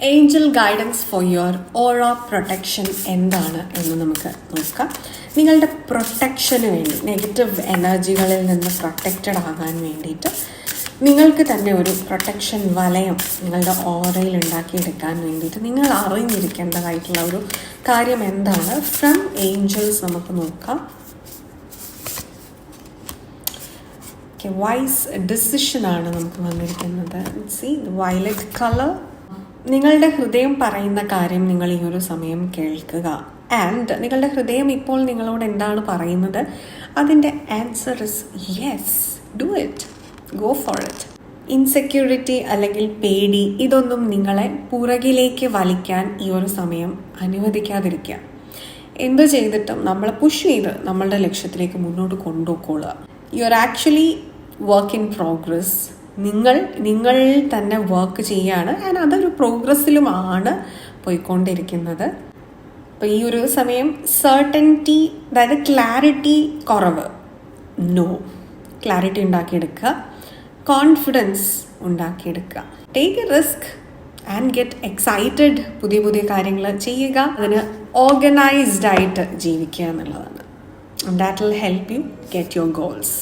Angel guidance for your aura protection എന്താണ് എന്ന് നമുക്ക് നോക്കാം. നിങ്ങളുടെ പ്രൊട്ടക്ഷന് വേണ്ടി, നെഗറ്റീവ് എനർജികളിൽ നിന്ന് പ്രൊട്ടക്റ്റഡ് ആകാൻ വേണ്ടിയിട്ട് നിങ്ങൾക്ക് തന്നെ ഒരു പ്രൊട്ടക്ഷൻ വലയം നിങ്ങളുടെ ഓറയിൽ ഉണ്ടാക്കിയെടുക്കാൻ വേണ്ടിയിട്ട് നിങ്ങൾ അറിഞ്ഞിരിക്കേണ്ടതായിട്ടുള്ള ഒരു കാര്യം എന്താണ്? ഫ്രം ഏഞ്ചൽസ് നമുക്ക് നോക്കാം. വൈസ് ഡിസിഷനാണ് നമുക്ക് വന്നിരിക്കുന്നത്. C violet colour. നിങ്ങളുടെ ഹൃദയം പറയുന്ന കാര്യം നിങ്ങൾ ഈ ഒരു സമയം കേൾക്കുക. ആൻഡ് നിങ്ങളുടെ ഹൃദയം ഇപ്പോൾ നിങ്ങളോട് എന്താണ് പറയുന്നത്? അതിൻ്റെ answer is yes, do it, go for it. Insecurity അല്ലെങ്കിൽ പേടി ഇതൊന്നും നിങ്ങളെ പുറകിലേക്ക് വലിക്കാൻ ഈ ഒരു സമയം അനുവദിക്കാതിരിക്കുക. എന്ത് ചെയ്തിട്ടും നമ്മളെ പുഷ് ചെയ്ത് നമ്മളുടെ ലക്ഷ്യത്തിലേക്ക് മുന്നോട്ട് കൊണ്ടുപോയിക്കൊള്ളുക. You are actually work in progress. നിങ്ങൾ തന്നെ വർക്ക് ചെയ്യാണ്. ആൻഡ് അതൊരു പ്രോഗ്രസ്സിലുമാണ് പോയിക്കൊണ്ടിരിക്കുന്നത്. അപ്പോൾ ഈ ഒരു സമയം സർട്ടൻറ്റി, അതായത് ക്ലാരിറ്റി കുറവ്, നോ, ക്ലാരിറ്റി ഉണ്ടാക്കിയെടുക്കുക. കോൺഫിഡൻസ് ഉണ്ടാക്കിയെടുക്കുക. Take A risk and get excited. പുതിയ പുതിയ കാര്യങ്ങൾ ചെയ്യുക. അതിന് ഓർഗനൈസ്ഡ് ആയിട്ട് ജീവിക്കുക എന്നുള്ളതാണ്. That will help you get your goals.